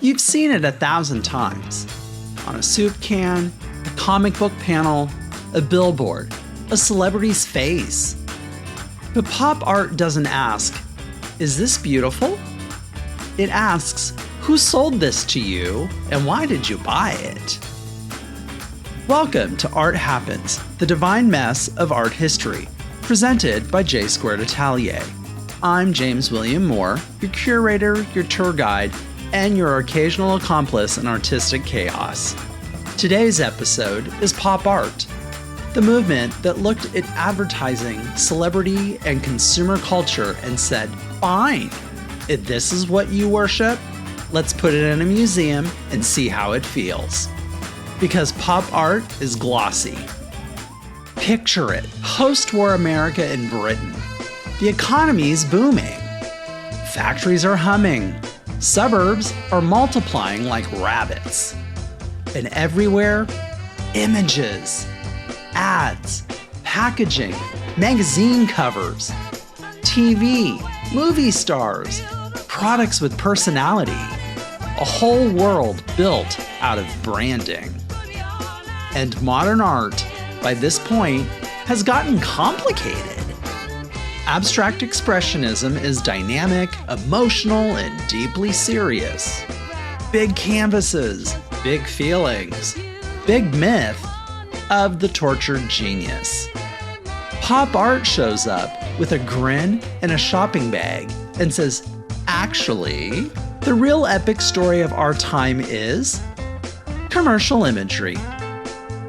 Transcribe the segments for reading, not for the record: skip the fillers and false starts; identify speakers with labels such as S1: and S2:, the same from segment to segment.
S1: You've seen it 1,000 times. On a soup can, a comic book panel, a billboard, a celebrity's face. But pop art doesn't ask, "Is this beautiful?" It asks, "Who sold this to you and why did you buy it?" Welcome to Art Happens, the divine mess of art history, presented by J Squared Atelier. I'm James William Moore, your curator, your tour guide, and your occasional accomplice in artistic chaos. Today's episode is pop art, the movement that looked at advertising, celebrity, and consumer culture and said, "Fine, if this is what you worship, let's put it in a museum and see how it feels." Because pop art is glossy. Picture it, post-war America and Britain. The economy's booming. Factories are humming. Suburbs are multiplying like rabbits. And everywhere, images, ads, packaging, magazine covers, TV, movie stars, products with personality. A whole world built out of branding. And modern art, by this point, has gotten complicated. Abstract expressionism is dynamic, emotional, and deeply serious. Big canvases, big feelings, big myth of the tortured genius. Pop art shows up with a grin and a shopping bag and says, "Actually, the real epic story of our time is commercial imagery."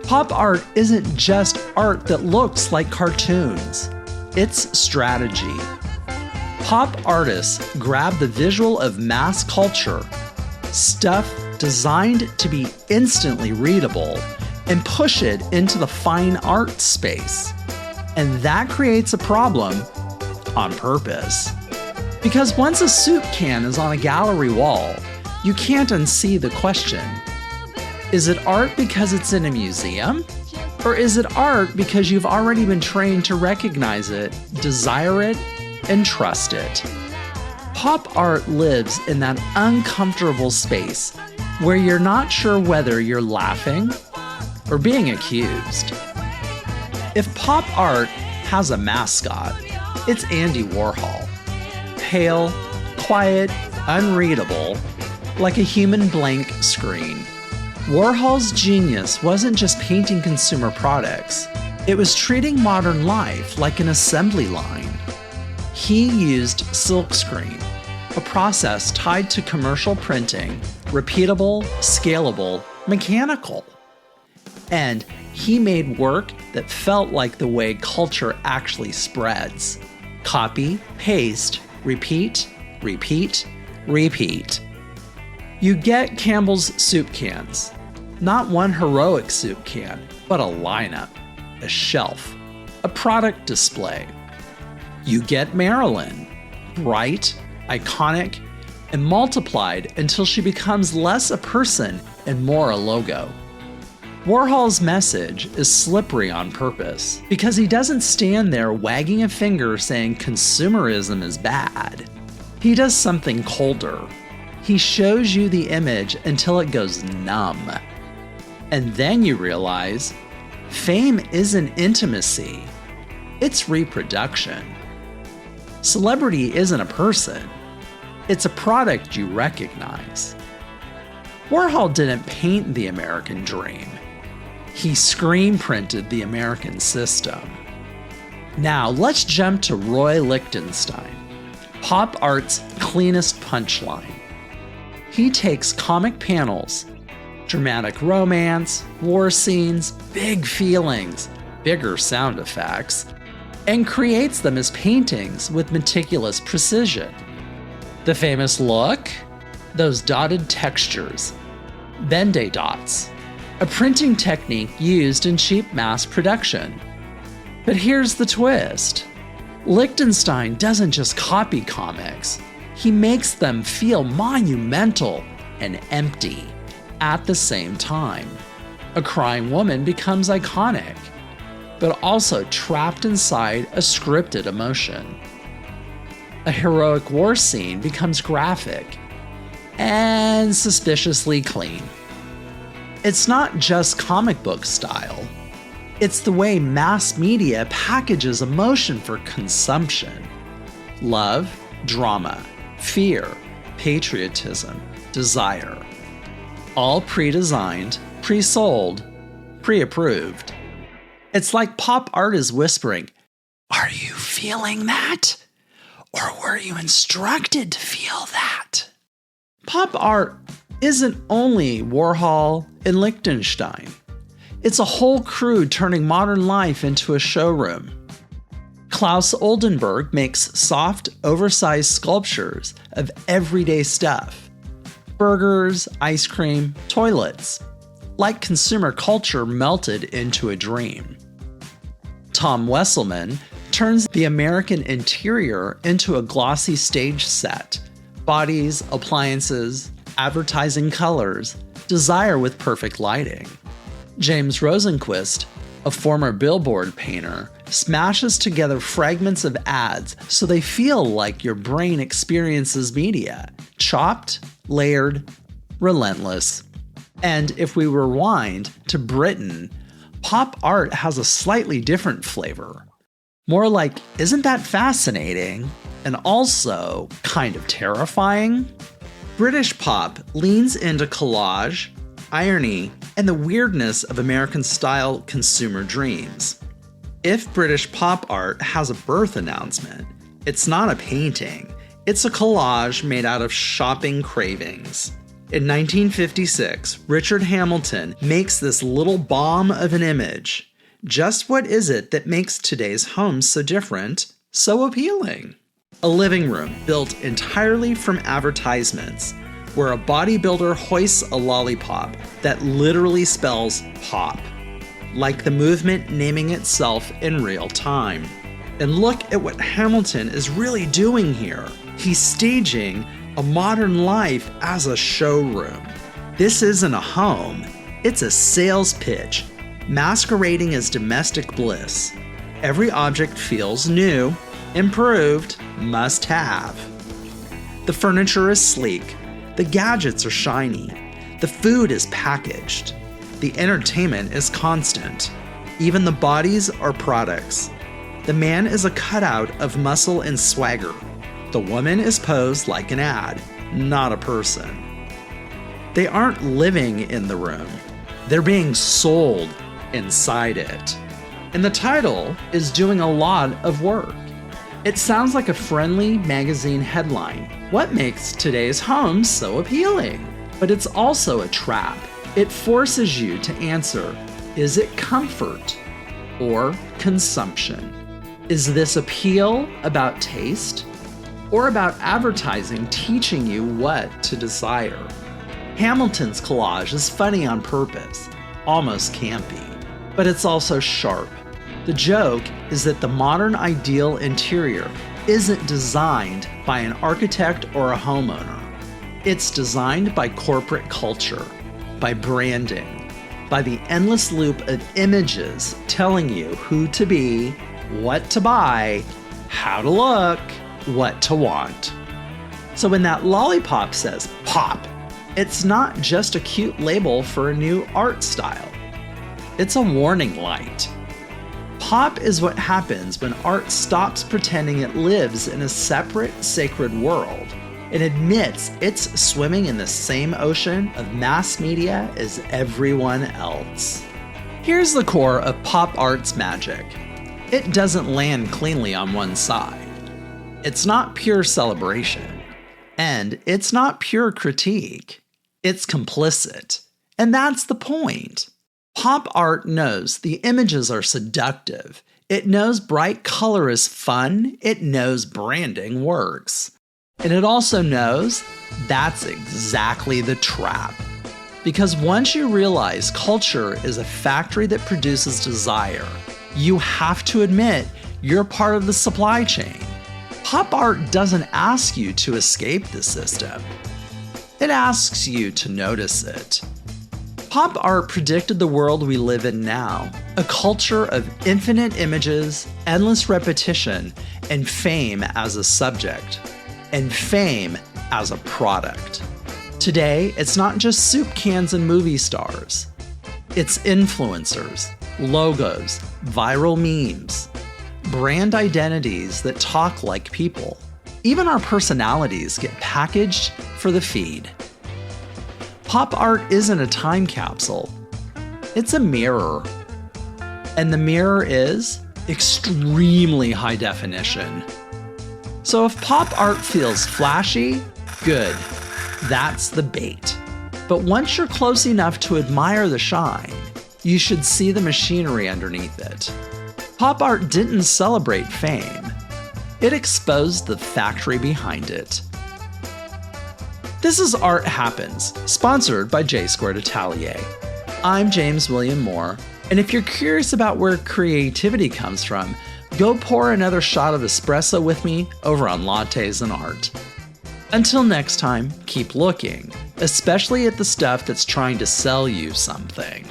S1: Pop art isn't just art that looks like cartoons. It's strategy. Pop artists grab the visual of mass culture, stuff designed to be instantly readable, and push it into the fine art space. And that creates a problem on purpose. Because once a soup can is on a gallery wall, you can't unsee the question. Is it art because it's in a museum? Or is it art because you've already been trained to recognize it, desire it, and trust it? Pop art lives in that uncomfortable space where you're not sure whether you're laughing or being accused. If pop art has a mascot, it's Andy Warhol. Pale, quiet, unreadable, like a human blank screen. Warhol's genius wasn't just painting consumer products, it was treating modern life like an assembly line. He used silkscreen, a process tied to commercial printing, repeatable, scalable, mechanical. And he made work that felt like the way culture actually spreads. Copy, paste, repeat, repeat, repeat. You get Campbell's soup cans. Not one heroic soup can, but a lineup, a shelf, a product display. You get Marilyn, bright, iconic, and multiplied until she becomes less a person and more a logo. Warhol's message is slippery on purpose because he doesn't stand there wagging a finger saying consumerism is bad. He does something colder. He shows you the image until it goes numb. And then you realize fame isn't intimacy, it's reproduction. Celebrity isn't a person, it's a product you recognize. Warhol didn't paint the American dream, he screen printed the American system. Now let's jump to Roy Lichtenstein, pop art's cleanest punchline. He takes comic panels, dramatic romance, war scenes, big feelings, bigger sound effects, and creates them as paintings with meticulous precision. The famous look? Those dotted textures, Bende dots, a printing technique used in cheap mass production. But here's the twist. Lichtenstein doesn't just copy comics, he makes them feel monumental and empty at the same time. A crying woman becomes iconic, but also trapped inside a scripted emotion. A heroic war scene becomes graphic, and suspiciously clean. It's not just comic book style. It's the way mass media packages emotion for consumption. Love, drama, fear, patriotism, desire. All pre-designed, pre-sold, pre-approved. It's like pop art is whispering, "Are you feeling that? Or were you instructed to feel that?" Pop art isn't only Warhol and Lichtenstein. It's a whole crew turning modern life into a showroom. Klaus Oldenburg makes soft, oversized sculptures of everyday stuff. Burgers, ice cream, toilets. Like consumer culture melted into a dream. Tom Wesselman turns the American interior into a glossy stage set. Bodies, appliances, advertising colors, desire with perfect lighting. James Rosenquist, a former billboard painter, smashes together fragments of ads so they feel like your brain experiences media. Chopped, layered, relentless. And if we rewind to Britain, pop art has a slightly different flavor. More like, isn't that fascinating? And also kind of terrifying? British pop leans into collage, irony, and the weirdness of American-style consumer dreams. If British pop art has a birth announcement, it's not a painting, it's a collage made out of shopping cravings. In 1956, Richard Hamilton makes this little bomb of an image. Just what is it that makes today's homes so different, so appealing? A living room built entirely from advertisements, where a bodybuilder hoists a lollipop that literally spells pop, like the movement naming itself in real time. And look at what Hamilton is really doing here. He's staging a modern life as a showroom. This isn't a home, it's a sales pitch, masquerading as domestic bliss. Every object feels new, improved, must have. The furniture is sleek, the gadgets are shiny, the food is packaged, the entertainment is constant. Even the bodies are products. The man is a cutout of muscle and swagger. The woman is posed like an ad, not a person. They aren't living in the room. They're being sold inside it. And the title is doing a lot of work. It sounds like a friendly magazine headline. What makes today's homes so appealing? But it's also a trap. It forces you to answer, is it comfort or consumption? Is this appeal about taste or about advertising teaching you what to desire? Hamilton's collage is funny on purpose, almost campy, but it's also sharp. The joke is that the modern ideal interior isn't designed by an architect or a homeowner. It's designed by corporate culture, by branding, by the endless loop of images telling you who to be, what to buy, how to look, what to want. So when that lollipop says pop, it's not just a cute label for a new art style. It's a warning light. Pop is what happens when art stops pretending it lives in a separate, sacred world and admits it's swimming in the same ocean of mass media as everyone else. Here's the core of pop art's magic. It doesn't land cleanly on one side. It's not pure celebration, and it's not pure critique. It's complicit, and that's the point. Pop art knows the images are seductive. It knows bright color is fun. It knows branding works. And it also knows that's exactly the trap. Because once you realize culture is a factory that produces desire, you have to admit you're part of the supply chain. Pop art doesn't ask you to escape the system. It asks you to notice it. Pop art predicted the world we live in now, a culture of infinite images, endless repetition, and fame as a subject, and fame as a product. Today, it's not just soup cans and movie stars. It's influencers, logos, viral memes, brand identities that talk like people. Even our personalities get packaged for the feed. Pop art isn't a time capsule. It's a mirror. And the mirror is extremely high definition. So if pop art feels flashy, good. That's the bait. But once you're close enough to admire the shine, you should see the machinery underneath it. Pop art didn't celebrate fame. It exposed the factory behind it. This is Art Happens, sponsored by J Squared Atelier. I'm James William Moore, and if you're curious about where creativity comes from, go pour another shot of espresso with me over on Lattes and Art. Until next time, keep looking, especially at the stuff that's trying to sell you something.